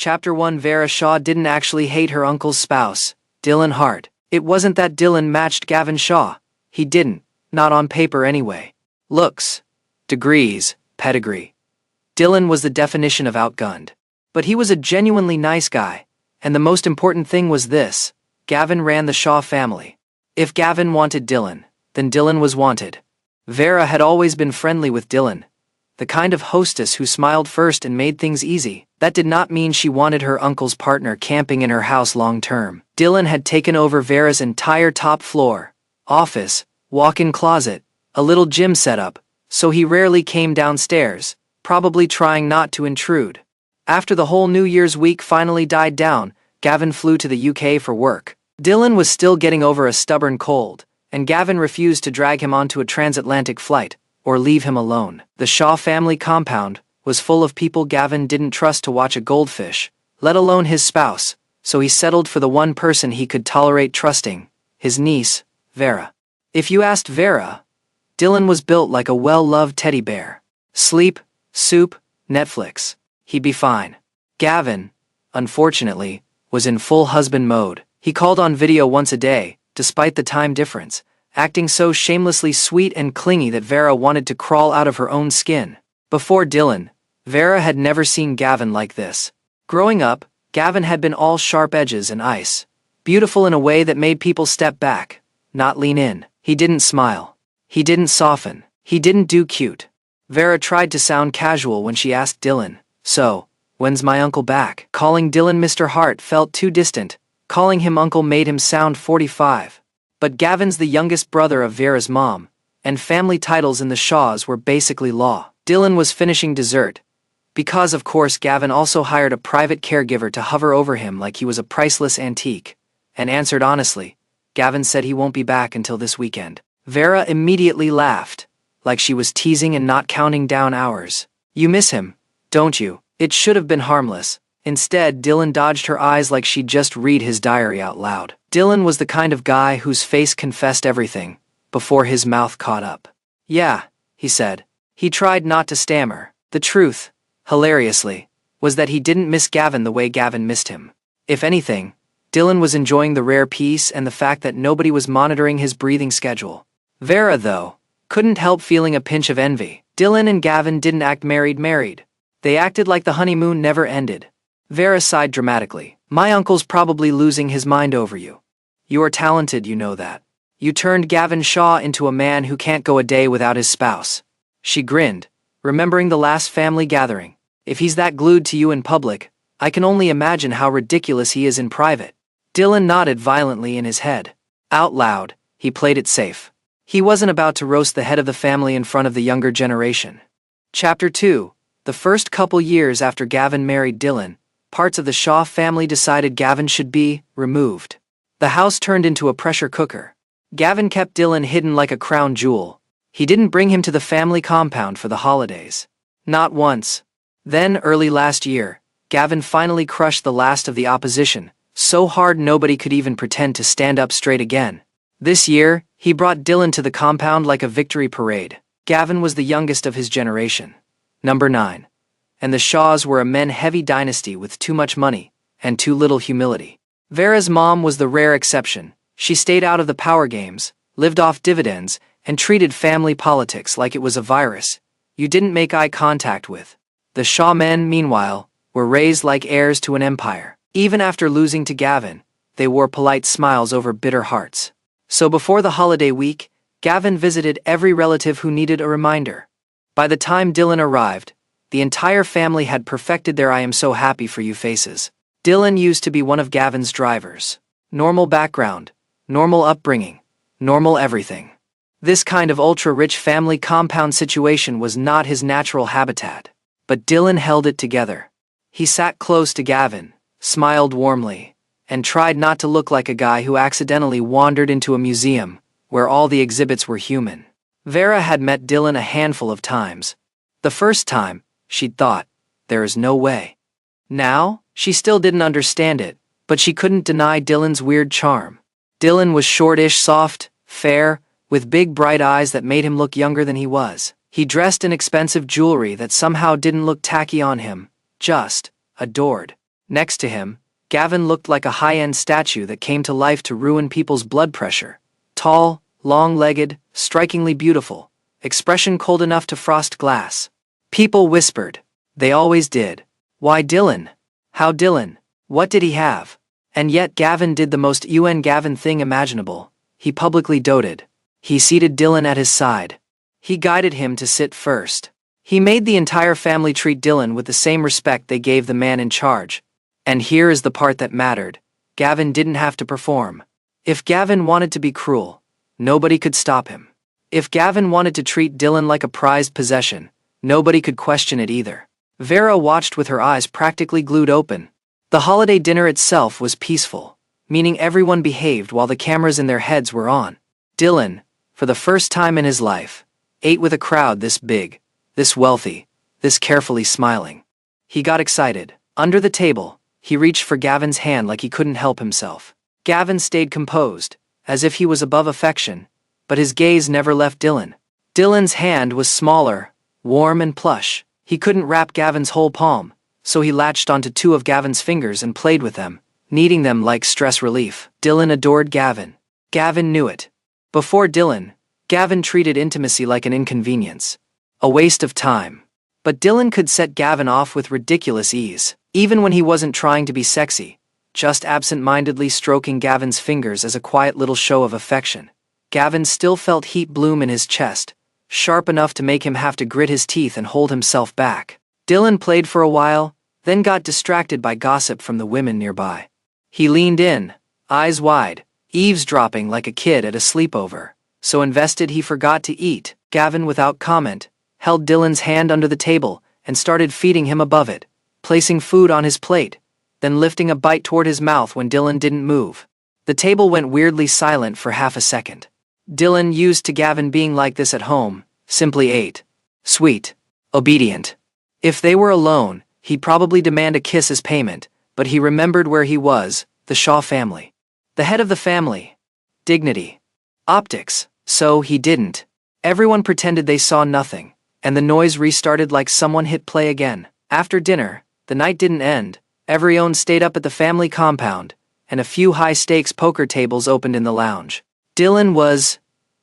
Chapter 1. Vera Shaw didn't actually hate her uncle's spouse, Dylan Hart. It wasn't that Dylan matched Gavin Shaw. He didn't, not on paper anyway. Looks, degrees, pedigree. Dylan was the definition of outgunned. But he was a genuinely nice guy, and the most important thing was this: Gavin ran the Shaw family. If Gavin wanted Dylan, then Dylan was wanted. Vera had always been friendly with Dylan, the kind of hostess who smiled first and made things easy. That did not mean she wanted her uncle's partner camping in her house long term. Dylan had taken over Vera's entire top floor, office, walk-in closet, a little gym setup, so he rarely came downstairs, probably trying not to intrude. After the whole New Year's week finally died down, Gavin flew to the UK for work. Dylan was still getting over a stubborn cold, and Gavin refused to drag him onto a transatlantic flight or leave him alone. The Shaw family compound was full of people Gavin didn't trust to watch a goldfish, let alone his spouse, so he settled for the one person he could tolerate trusting, his niece, Vera. If you asked Vera, Dylan was built like a well-loved teddy bear. Sleep, soup, Netflix. He'd be fine. Gavin, unfortunately, was in full husband mode. He called on video once a day, despite the time difference, acting so shamelessly sweet and clingy that Vera wanted to crawl out of her own skin. Before Dylan, Vera had never seen Gavin like this. Growing up, Gavin had been all sharp edges and ice, beautiful in a way that made people step back, not lean in. He didn't smile. He didn't soften. He didn't do cute. Vera tried to sound casual when she asked Dylan, "So, when's my uncle back?" Calling Dylan Mr. Hart felt too distant. Calling him uncle made him sound 45. But Gavin's the youngest brother of Vera's mom, and family titles in the Shaws were basically law. Dylan was finishing dessert, because of course Gavin also hired a private caregiver to hover over him like he was a priceless antique, and answered honestly. Gavin said he won't be back until this weekend. Vera immediately laughed, like she was teasing and not counting down hours. "You miss him, don't you?" It should have been harmless. Instead, Dylan dodged her eyes like she'd just read his diary out loud. Dylan was the kind of guy whose face confessed everything, before his mouth caught up. "Yeah," he said. He tried not to stammer. The truth, hilariously, was that he didn't miss Gavin the way Gavin missed him. If anything, Dylan was enjoying the rare peace and the fact that nobody was monitoring his breathing schedule. Vera, though, couldn't help feeling a pinch of envy. Dylan and Gavin didn't act married. They acted like the honeymoon never ended. Vera sighed dramatically. "My uncle's probably losing his mind over you. You are talented, you know that. You turned Gavin Shaw into a man who can't go a day without his spouse." She grinned, remembering the last family gathering. "If he's that glued to you in public, I can only imagine how ridiculous he is in private." Dylan nodded violently in his head. Out loud, he played it safe. He wasn't about to roast the head of the family in front of the younger generation. Chapter 2. The first couple years after Gavin married Dylan, parts of the Shaw family decided Gavin should be removed. The house turned into a pressure cooker. Gavin kept Dylan hidden like a crown jewel. He didn't bring him to the family compound for the holidays. Not once. Then, early last year, Gavin finally crushed the last of the opposition, so hard nobody could even pretend to stand up straight again. This year, he brought Dylan to the compound like a victory parade. Gavin was the youngest of his generation, number 9. And the Shaws were a men-heavy dynasty with too much money and too little humility. Vera's mom was the rare exception. She stayed out of the power games, lived off dividends, and treated family politics like it was a virus you didn't make eye contact with. The Shaw men, meanwhile, were raised like heirs to an empire. Even after losing to Gavin, they wore polite smiles over bitter hearts. So before the holiday week, Gavin visited every relative who needed a reminder. By the time Dylan arrived, the entire family had perfected their "I am so happy for you" faces. Dylan used to be one of Gavin's drivers. Normal background, normal upbringing, normal everything. This kind of ultra-rich family compound situation was not his natural habitat. But Dylan held it together. He sat close to Gavin, smiled warmly, and tried not to look like a guy who accidentally wandered into a museum where all the exhibits were human. Vera had met Dylan a handful of times. The first time, she'd thought, there is no way. Now, she still didn't understand it, but she couldn't deny Dylan's weird charm. Dylan was shortish, soft, fair, with big bright eyes that made him look younger than he was. He dressed in expensive jewelry that somehow didn't look tacky on him, just adored. Next to him, Gavin looked like a high-end statue that came to life to ruin people's blood pressure. Tall, long-legged, strikingly beautiful, expression cold enough to frost glass. People whispered. They always did. Why Dylan? How Dylan? What did he have? And yet Gavin did the most Gavin thing imaginable. He publicly doted. He seated Dylan at his side. He guided him to sit first. He made the entire family treat Dylan with the same respect they gave the man in charge. And here is the part that mattered. Gavin didn't have to perform. If Gavin wanted to be cruel, nobody could stop him. If Gavin wanted to treat Dylan like a prized possession, nobody could question it either. Vera watched with her eyes practically glued open. The holiday dinner itself was peaceful, meaning everyone behaved while the cameras in their heads were on. Dylan, for the first time in his life, ate with a crowd this big, this wealthy, this carefully smiling. He got excited. Under the table, he reached for Gavin's hand like he couldn't help himself. Gavin stayed composed, as if he was above affection, but his gaze never left Dylan. Dylan's hand was smaller, warm and plush. He couldn't wrap Gavin's whole palm, so he latched onto two of Gavin's fingers and played with them, kneading them like stress relief. Dylan adored Gavin. Gavin knew it. Before Dylan, Gavin treated intimacy like an inconvenience, a waste of time. But Dylan could set Gavin off with ridiculous ease, even when he wasn't trying to be sexy, just absent-mindedly stroking Gavin's fingers as a quiet little show of affection. Gavin still felt heat bloom in his chest, sharp enough to make him have to grit his teeth and hold himself back. Dylan played for a while, then got distracted by gossip from the women nearby. He leaned in, eyes wide, eavesdropping like a kid at a sleepover, so invested he forgot to eat. Gavin, without comment, held Dylan's hand under the table and started feeding him above it, placing food on his plate, then lifting a bite toward his mouth when Dylan didn't move. The table went weirdly silent for half a second. Dylan, used to Gavin being like this at home, simply ate. Sweet. Obedient. If they were alone, he'd probably demand a kiss as payment, but he remembered where he was, the Shaw family. The head of the family. Dignity. Optics. So he didn't. Everyone pretended they saw nothing, and the noise restarted like someone hit play again. After dinner, the night didn't end. Everyone stayed up at the family compound, and a few high-stakes poker tables opened in the lounge. Dylan was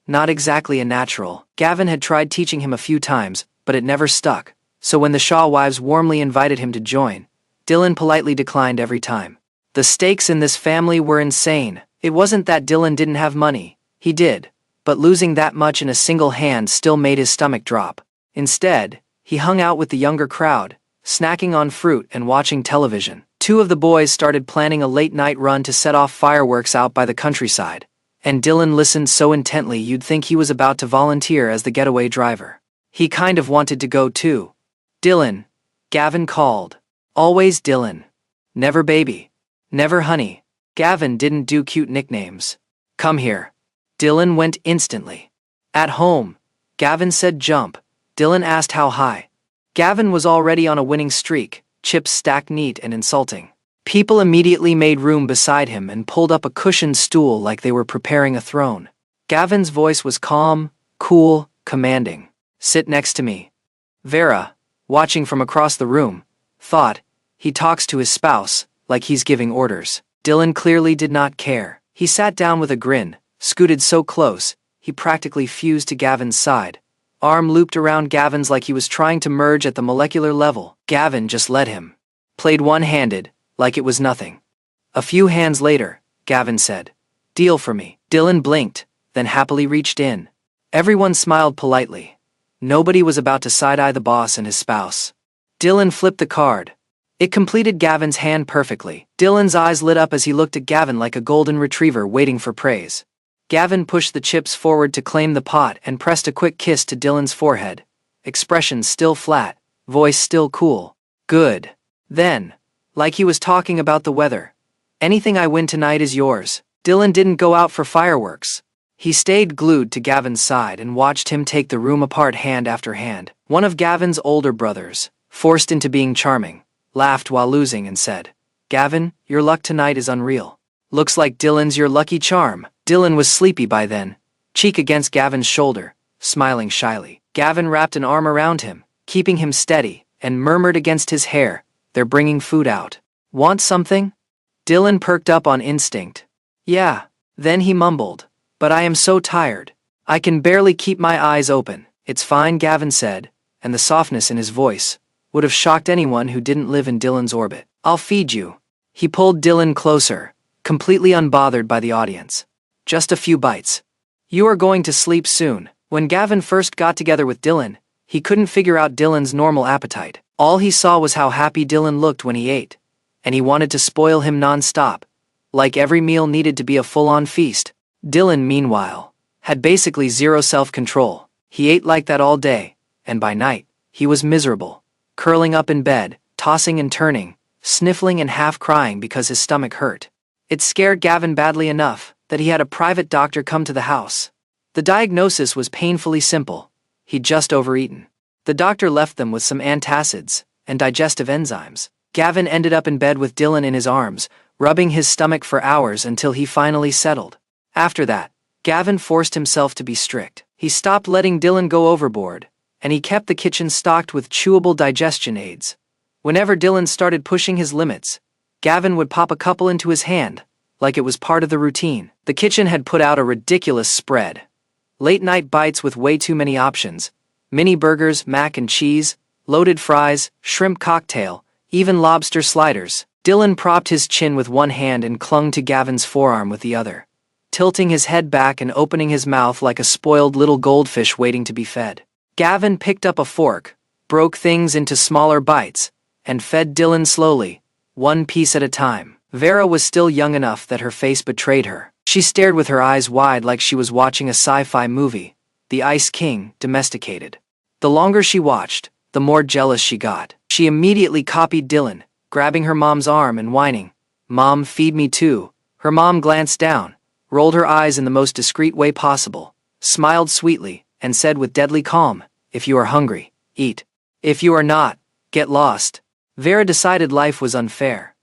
not exactly a natural. Gavin had tried teaching him a few times, but it never stuck. So when the Shaw wives warmly invited him to join, Dylan politely declined every time. The stakes in this family were insane. It wasn't that Dylan didn't have money. He did. But losing that much in a single hand still made his stomach drop. Instead, he hung out with the younger crowd, snacking on fruit and watching television. Two of the boys started planning a late-night run to set off fireworks out by the countryside, and Dylan listened so intently you'd think he was about to volunteer as the getaway driver. He kind of wanted to go too. Dylan, Gavin called. Always Dylan. Never baby. Never honey. Gavin didn't do cute nicknames. Come here. Dylan went instantly. At home, Gavin said jump. Dylan asked how high. Gavin was already on a winning streak, chips stacked neat and insulting. People immediately made room beside him and pulled up a cushioned stool like they were preparing a throne. Gavin's voice was calm, cool, commanding. Sit next to me. Vera, watching from across the room, thought, he talks to his spouse, like he's giving orders. Dylan clearly did not care. He sat down with a grin, scooted so close, he practically fused to Gavin's side. Arm looped around Gavin's like he was trying to merge at the molecular level. Gavin just let him. Played one-handed, like it was nothing. A few hands later, Gavin said, deal for me. Dylan blinked, then happily reached in. Everyone smiled politely. Nobody was about to side-eye the boss and his spouse. Dylan flipped the card. It completed Gavin's hand perfectly. Dylan's eyes lit up as he looked at Gavin like a golden retriever waiting for praise. Gavin pushed the chips forward to claim the pot and pressed a quick kiss to Dylan's forehead. Expression still flat, voice still cool. Good. Then, like he was talking about the weather. Anything I win tonight is yours. Dylan didn't go out for fireworks. He stayed glued to Gavin's side and watched him take the room apart hand after hand. One of Gavin's older brothers, forced into being charming, laughed while losing and said, Gavin, your luck tonight is unreal. Looks like Dylan's your lucky charm. Dylan was sleepy by then, cheek against Gavin's shoulder, smiling shyly. Gavin wrapped an arm around him, keeping him steady, and murmured against his hair, they're bringing food out. Want something? Dylan perked up on instinct. Yeah. Then he mumbled, but I am so tired. I can barely keep my eyes open. It's fine, Gavin said, and the softness in his voice would have shocked anyone who didn't live in Dylan's orbit. I'll feed you. He pulled Dylan closer, completely unbothered by the audience. Just a few bites. You are going to sleep soon. When Gavin first got together with Dylan, he couldn't figure out Dylan's normal appetite. All he saw was how happy Dylan looked when he ate, and he wanted to spoil him non-stop, like every meal needed to be a full-on feast. Dylan, meanwhile, had basically zero self-control. He ate like that all day, and by night, he was miserable, curling up in bed, tossing and turning, sniffling and half crying because his stomach hurt. It scared Gavin badly enough that he had a private doctor come to the house. The diagnosis was painfully simple. He'd just overeaten. The doctor left them with some antacids and digestive enzymes. Gavin ended up in bed with Dylan in his arms, rubbing his stomach for hours until he finally settled. After that, Gavin forced himself to be strict. He stopped letting Dylan go overboard, and he kept the kitchen stocked with chewable digestion aids. Whenever Dylan started pushing his limits, Gavin would pop a couple into his hand, like it was part of the routine. The kitchen had put out a ridiculous spread. Late-night bites with way too many options. Mini burgers, mac and cheese, loaded fries, shrimp cocktail, even lobster sliders. Dylan propped his chin with one hand and clung to Gavin's forearm with the other, tilting his head back and opening his mouth like a spoiled little goldfish waiting to be fed. Gavin picked up a fork, broke things into smaller bites, and fed Dylan slowly, one piece at a time. Vera was still young enough that her face betrayed her. She stared with her eyes wide like she was watching a sci-fi movie, The Ice King, Domesticated. The longer she watched, the more jealous she got. She immediately copied Dylan, grabbing her mom's arm and whining, "Mom, feed me too." Her mom glanced down, rolled her eyes in the most discreet way possible, smiled sweetly, and said with deadly calm, "If you are hungry, eat. If you are not, get lost." Vera decided life was unfair.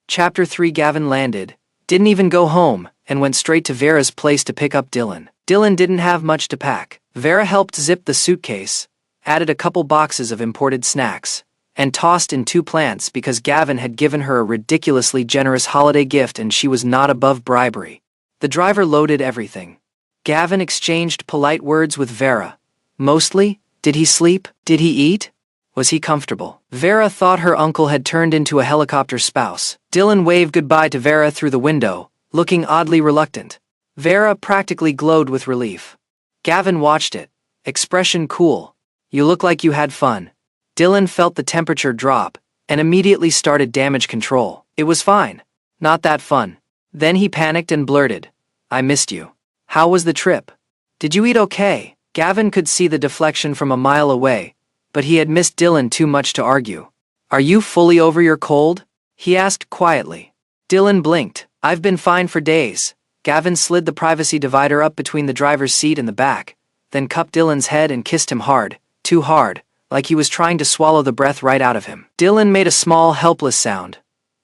Chapter 3. Gavin landed, didn't even go home, and went straight to Vera's place to pick up Dylan. Dylan didn't have much to pack. Vera helped zip the suitcase, added a couple boxes of imported snacks, and tossed in 2 plants because Gavin had given her a ridiculously generous holiday gift and she was not above bribery. The driver loaded everything. Gavin exchanged polite words with Vera. Mostly, did he sleep? Did he eat? Was he comfortable? Vera thought her uncle had turned into a helicopter spouse. Dylan waved goodbye to Vera through the window, looking oddly reluctant. Vera practically glowed with relief. Gavin watched it, expression cool. "You look like you had fun." Dylan felt the temperature drop, and immediately started damage control. It was fine. Not that fun. Then he panicked and blurted, "I missed you. How was the trip? Did you eat okay?" Gavin could see the deflection from a mile away, but he had missed Dylan too much to argue. "Are you fully over your cold?" he asked quietly. Dylan blinked. "I've been fine for days." Gavin slid the privacy divider up between the driver's seat and the back, then cupped Dylan's head and kissed him hard, too hard, like he was trying to swallow the breath right out of him. Dylan made a small, helpless sound.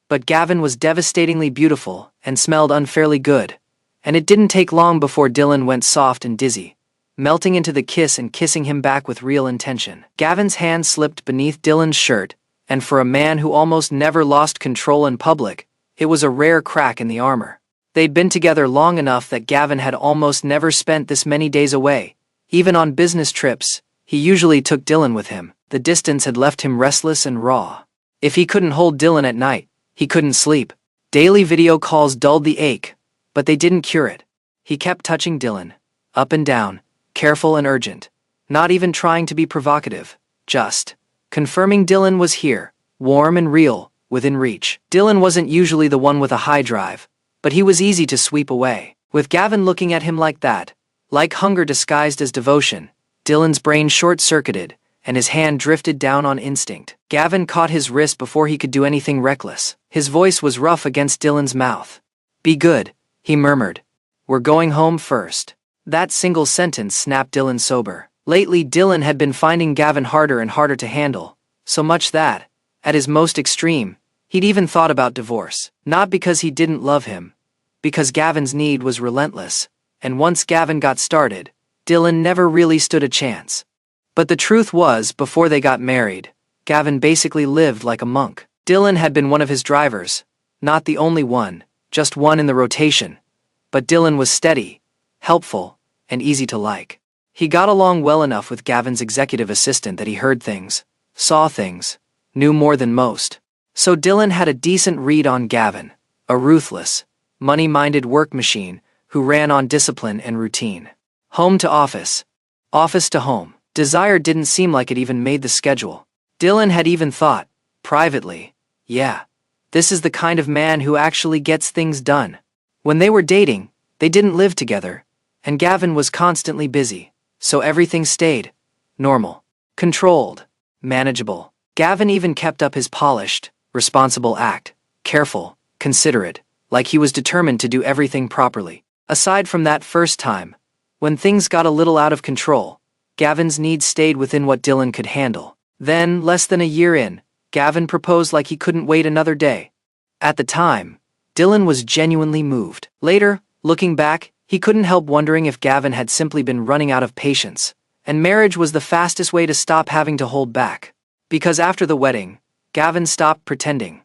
But Gavin was devastatingly beautiful and smelled unfairly good, and it didn't take long before Dylan went soft and dizzy, melting into the kiss and kissing him back with real intention. Gavin's hand slipped beneath Dylan's shirt, and for a man who almost never lost control in public, it was a rare crack in the armor. They'd been together long enough that Gavin had almost never spent this many days away. Even on business trips, he usually took Dylan with him. The distance had left him restless and raw. If he couldn't hold Dylan at night, he couldn't sleep. Daily video calls dulled the ache, but they didn't cure it. He kept touching Dylan, up and down, careful and urgent, not even trying to be provocative, just confirming Dylan was here, warm and real, within reach. Dylan wasn't usually the one with a high drive, but he was easy to sweep away. With Gavin looking at him like that, like hunger disguised as devotion, Dylan's brain short-circuited, and his hand drifted down on instinct. Gavin caught his wrist before he could do anything reckless. His voice was rough against Dylan's mouth. "Be good," he murmured. "We're going home first." That single sentence snapped Dylan sober. Lately, Dylan had been finding Gavin harder and harder to handle, so much that, at his most extreme, he'd even thought about divorce. Not because he didn't love him, because Gavin's need was relentless, and once Gavin got started, Dylan never really stood a chance. But the truth was, before they got married, Gavin basically lived like a monk. Dylan had been one of his drivers, not the only one, just one in the rotation. But Dylan was steady, helpful, and easy to like. He got along well enough with Gavin's executive assistant that he heard things, saw things, knew more than most. So Dylan had a decent read on Gavin, a ruthless, money-minded work machine who ran on discipline and routine. Home to office, office to home. Desire didn't seem like it even made the schedule. Dylan had even thought, privately, yeah, this is the kind of man who actually gets things done. When they were dating, they didn't live together, and Gavin was constantly busy, so everything stayed normal, controlled, manageable. Gavin even kept up his polished, responsible act, careful, considerate, like he was determined to do everything properly. Aside from that first time, when things got a little out of control, Gavin's needs stayed within what Dylan could handle. Then, less than a year in, Gavin proposed like he couldn't wait another day. At the time, Dylan was genuinely moved. Later, looking back, he couldn't help wondering if Gavin had simply been running out of patience, and marriage was the fastest way to stop having to hold back. Because after the wedding, Gavin stopped pretending.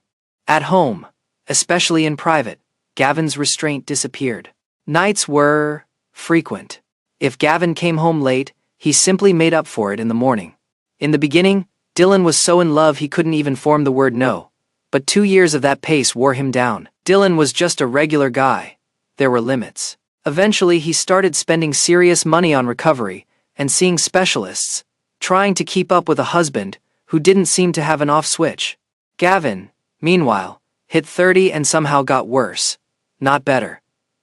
At home, especially in private, Gavin's restraint disappeared. Nights were frequent. If Gavin came home late, he simply made up for it in the morning. In the beginning, Dylan was so in love he couldn't even form the word no. But 2 years of that pace wore him down. Dylan was just a regular guy. There were limits. Eventually, he started spending serious money on recovery and seeing specialists, trying to keep up with a husband who didn't seem to have an off switch. Gavin, meanwhile, hit 30 and somehow got worse, not better.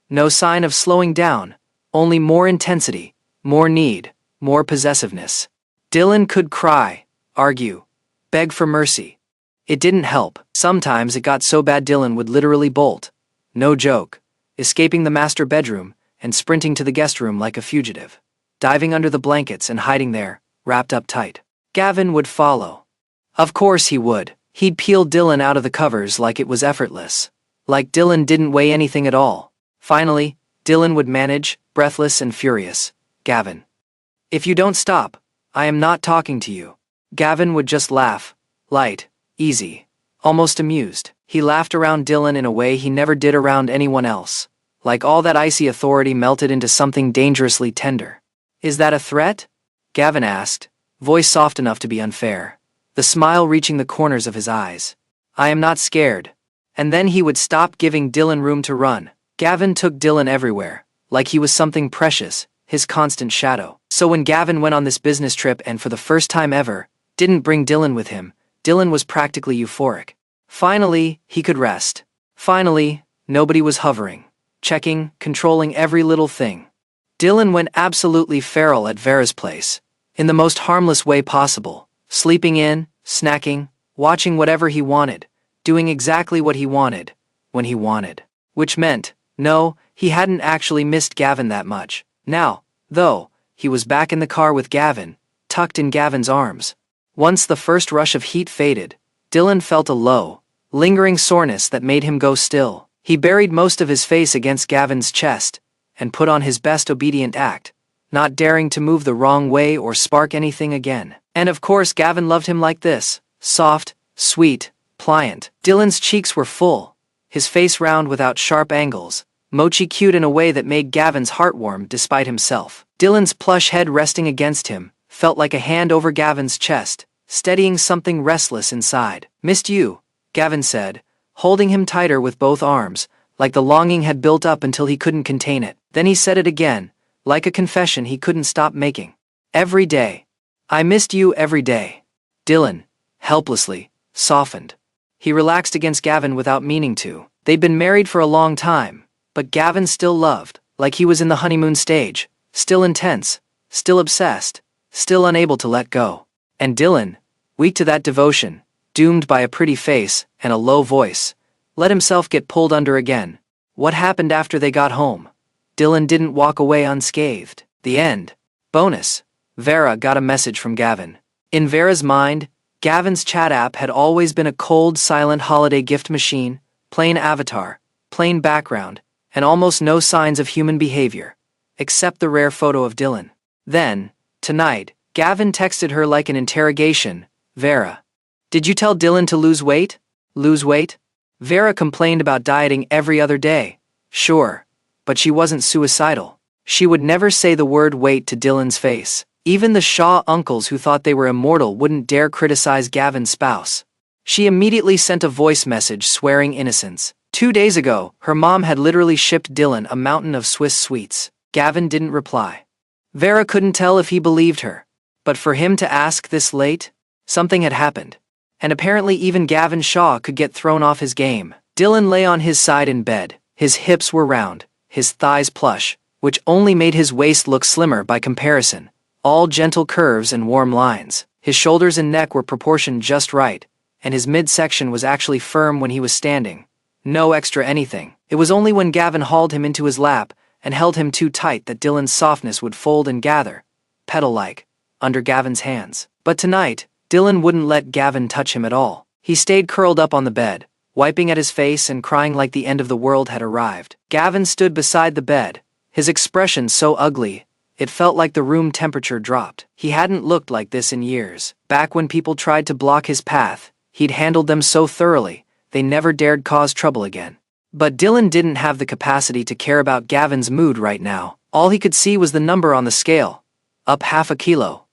No sign of slowing down, only more intensity, more need, more possessiveness. Dylan could cry, argue, beg for mercy. It didn't help. Sometimes it got so bad Dylan would literally bolt. No joke. Escaping the master bedroom and sprinting to the guest room like a fugitive. Diving under the blankets and hiding there, wrapped up tight. Gavin would follow. Of course he would. He'd peel Dylan out of the covers like it was effortless. Like Dylan didn't weigh anything at all. Finally, Dylan would manage, breathless and furious. Gavin. If you don't stop, I am not talking to you. Gavin would just laugh. Light, easy, almost amused. He laughed around Dylan in a way he never did around anyone else. Like all that icy authority melted into something dangerously tender. Is that a threat? Gavin asked, voice soft enough to be unfair, the smile reaching the corners of his eyes. I am not scared. And then he would stop giving Dylan room to run. Gavin took Dylan everywhere, like he was something precious, his constant shadow. So when Gavin went on this business trip and for the first time ever, didn't bring Dylan with him, Dylan was practically euphoric. Finally, he could rest. Finally, nobody was hovering, checking, controlling every little thing. Dylan went absolutely feral at Vera's place, in the most harmless way possible, sleeping in, snacking, watching whatever he wanted, doing exactly what he wanted, when he wanted. Which meant, no, he hadn't actually missed Gavin that much. Now, though, he was back in the car with Gavin, tucked in Gavin's arms. Once the first rush of heat faded, Dylan felt a low, lingering soreness that made him go still. He buried most of his face against Gavin's chest and put on his best obedient act, not daring to move the wrong way or spark anything again. And of course Gavin loved him like this, soft, sweet, pliant. Dylan's cheeks were full, his face round without sharp angles, mochi cute in a way that made Gavin's heart warm despite himself. Dylan's plush head resting against him felt like a hand over Gavin's chest, steadying something restless inside. Missed you, Gavin said, holding him tighter with both arms, like the longing had built up until he couldn't contain it. Then he said it again, like a confession he couldn't stop making. Every day. I missed you every day. Dylan, helplessly, softened. He relaxed against Gavin without meaning to. They'd been married for a long time, but Gavin still loved, like he was in the honeymoon stage, still intense, still obsessed, still unable to let go. And Dylan, weak to that devotion, doomed by a pretty face and a low voice, let himself get pulled under again. What happened after they got home? Dylan didn't walk away unscathed. The end. Bonus. Vera got a message from Gavin. In Vera's mind, Gavin's chat app had always been a cold, silent holiday gift machine, plain avatar, plain background, and almost no signs of human behavior, except the rare photo of Dylan. Then, tonight, Gavin texted her like an interrogation. Vera. Did you tell Dylan to lose weight? Lose weight? Vera complained about dieting every other day. Sure, but she wasn't suicidal. She would never say the word weight to Dylan's face. Even the Shaw uncles who thought they were immortal wouldn't dare criticize Gavin's spouse. She immediately sent a voice message swearing innocence. 2 days ago, her mom had literally shipped Dylan a mountain of Swiss sweets. Gavin didn't reply. Vera couldn't tell if he believed her. But for him to ask this late, something had happened. And apparently even Gavin Shaw could get thrown off his game. Dylan lay on his side in bed. His hips were round, his thighs plush, which only made his waist look slimmer by comparison. All gentle curves and warm lines. His shoulders and neck were proportioned just right, and his midsection was actually firm when he was standing. No extra anything. It was only when Gavin hauled him into his lap and held him too tight that Dylan's softness would fold and gather, petal-like, under Gavin's hands. But tonight, Dylan wouldn't let Gavin touch him at all. He stayed curled up on the bed, wiping at his face and crying like the end of the world had arrived. Gavin stood beside the bed, his expression so ugly, it felt like the room temperature dropped. He hadn't looked like this in years. Back when people tried to block his path, he'd handled them so thoroughly, they never dared cause trouble again. But Dylan didn't have the capacity to care about Gavin's mood right now. All he could see was the number on the scale, up 0.5 kilo.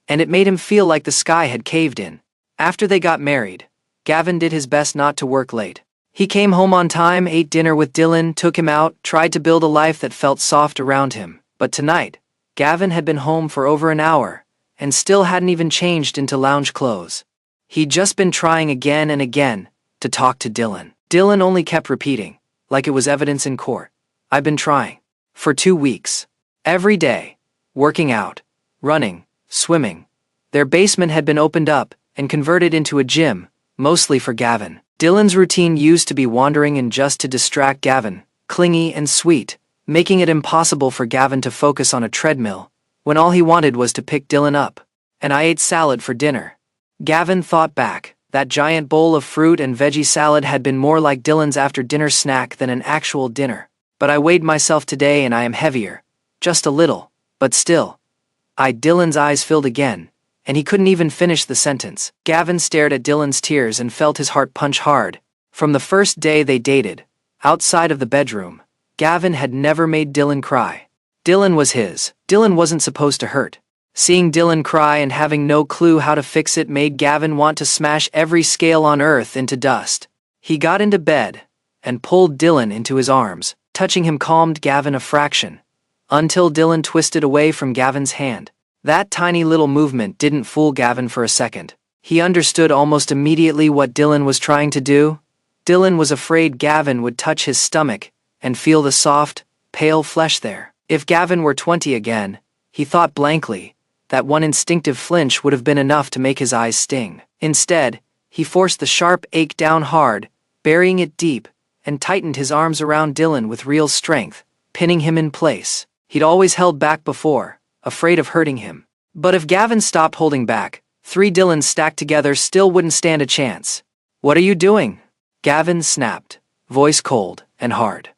And it made him feel like the sky had caved in. After they got married, Gavin did his best not to work late. He came home on time, ate dinner with Dylan, took him out, tried to build a life that felt soft around him. But tonight, Gavin had been home for over an hour, and still hadn't even changed into lounge clothes. He'd just been trying again and again to talk to Dylan. Dylan only kept repeating, like it was evidence in court. I've been trying. For 2 weeks. Every day. Working out. Running. Swimming. Their basement had been opened up and converted into a gym, mostly for Gavin. Dylan's routine used to be wandering in just to distract Gavin, clingy and sweet, making it impossible for Gavin to focus on a treadmill, when all he wanted was to pick Dylan up. And I ate salad for dinner. Gavin thought back. That giant bowl of fruit and veggie salad had been more like Dylan's after-dinner snack than an actual dinner. But I weighed myself today and I am heavier. Just a little, but still. Dylan's eyes filled again, and he couldn't even finish the sentence. Gavin stared at Dylan's tears and felt his heart punch hard. From the first day they dated, outside of the bedroom, Gavin had never made Dylan cry. Dylan was his. Dylan wasn't supposed to hurt. Seeing Dylan cry and having no clue how to fix it made Gavin want to smash every scale on earth into dust. He got into bed and pulled Dylan into his arms. Touching him calmed Gavin a fraction, until Dylan twisted away from Gavin's hand. That tiny little movement didn't fool Gavin for a second. He understood almost immediately what Dylan was trying to do. Dylan was afraid Gavin would touch his stomach and feel the soft, pale flesh there. If Gavin were 20 again, he thought blankly, that one instinctive flinch would have been enough to make his eyes sting. Instead, he forced the sharp ache down hard, burying it deep, and tightened his arms around Dylan with real strength, pinning him in place. He'd always held back before, afraid of hurting him. But if Gavin stopped holding back, 3 Dylans stacked together still wouldn't stand a chance. What are you doing? Gavin snapped, voice cold and hard.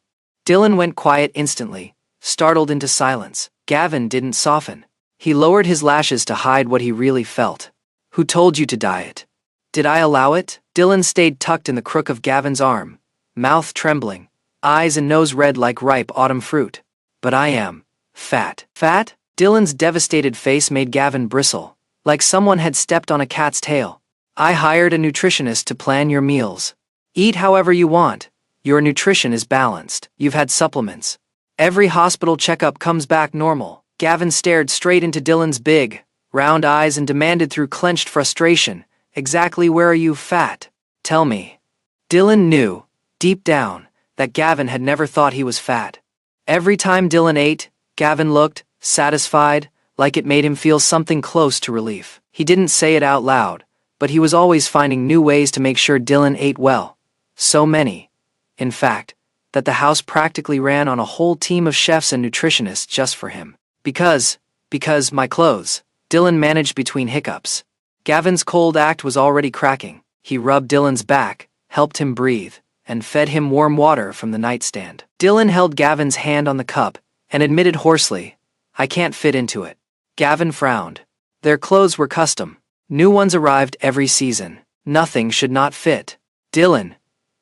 Dylan went quiet instantly, startled into silence. Gavin didn't soften. He lowered his lashes to hide what he really felt. Who told you to diet? Did I allow it? Dylan stayed tucked in the crook of Gavin's arm, mouth trembling, eyes and nose red like ripe autumn fruit. But I am fat. Fat? Dylan's devastated face made Gavin bristle, like someone had stepped on a cat's tail. I hired a nutritionist to plan your meals. Eat however you want. Your nutrition is balanced. You've had supplements. Every hospital checkup comes back normal. Gavin stared straight into Dylan's big, round eyes and demanded through clenched frustration, exactly where are you fat? Tell me. Dylan knew, deep down, that Gavin had never thought he was fat. Every time Dylan ate, Gavin looked, satisfied, like it made him feel something close to relief. He didn't say it out loud, but he was always finding new ways to make sure Dylan ate well. So many, in fact, that the house practically ran on a whole team of chefs and nutritionists just for him. Because my clothes, Dylan managed between hiccups. Gavin's cold act was already cracking. He rubbed Dylan's back, helped him breathe, and fed him warm water from the nightstand. Dylan held Gavin's hand on the cup and admitted hoarsely, I can't fit into it. Gavin frowned. Their clothes were custom. New ones arrived every season. Nothing should not fit. Dylan,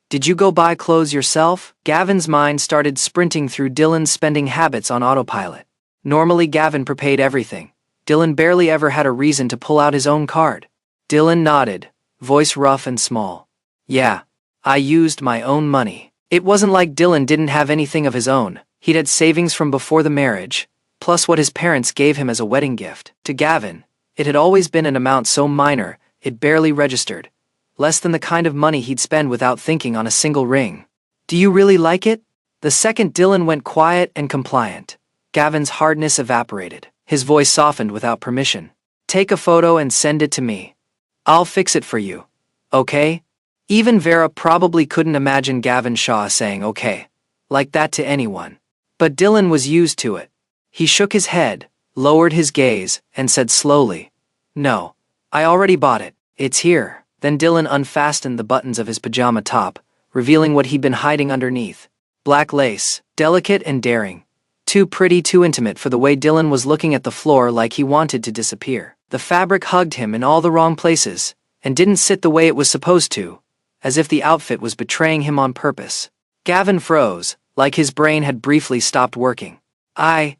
did you go buy clothes yourself? Gavin's mind started sprinting through Dylan's spending habits on autopilot. Normally Gavin prepaid everything. Dylan barely ever had a reason to pull out his own card. Dylan nodded, voice rough and small. Yeah, I used my own money. It wasn't like Dylan didn't have anything of his own. He'd had savings from before the marriage, plus what his parents gave him as a wedding gift. To Gavin, it had always been an amount so minor, it barely registered. Less than the kind of money he'd spend without thinking on a single ring. Do you really like it? The second Dylan went quiet and compliant, Gavin's hardness evaporated. His voice softened without permission. Take a photo and send it to me. I'll fix it for you. Okay? Even Vera probably couldn't imagine Gavin Shaw saying okay like that to anyone. But Dylan was used to it. He shook his head, lowered his gaze, and said slowly, No, I already bought it. It's here. Then Dylan unfastened the buttons of his pajama top, revealing what he'd been hiding underneath. Black lace, delicate and daring. Too pretty, too intimate for the way Dylan was looking at the floor, like he wanted to disappear. The fabric hugged him in all the wrong places, and didn't sit the way it was supposed to, as if the outfit was betraying him on purpose. Gavin froze, like his brain had briefly stopped working. I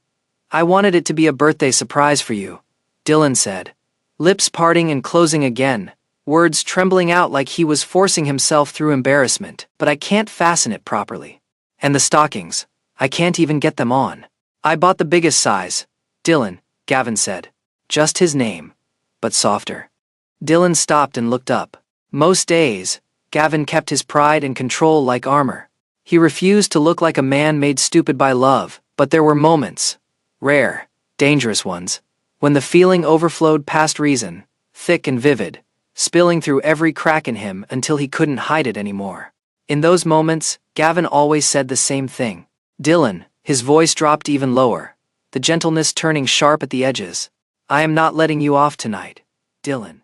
wanted it to be a birthday surprise for you, Dylan said, lips parting and closing again, words trembling out like he was forcing himself through embarrassment. But I can't fasten it properly. And the stockings, I can't even get them on. I bought the biggest size. Dylan, Gavin said. Just his name, but softer. Dylan stopped and looked up. Most days, Gavin kept his pride and control like armor. He refused to look like a man made stupid by love, but there were moments, rare, dangerous ones, when the feeling overflowed past reason, thick and vivid, spilling through every crack in him until he couldn't hide it anymore. In those moments, Gavin always said the same thing. Dylan, his voice dropped even lower, the gentleness turning sharp at the edges. I am not letting you off tonight, Dylan.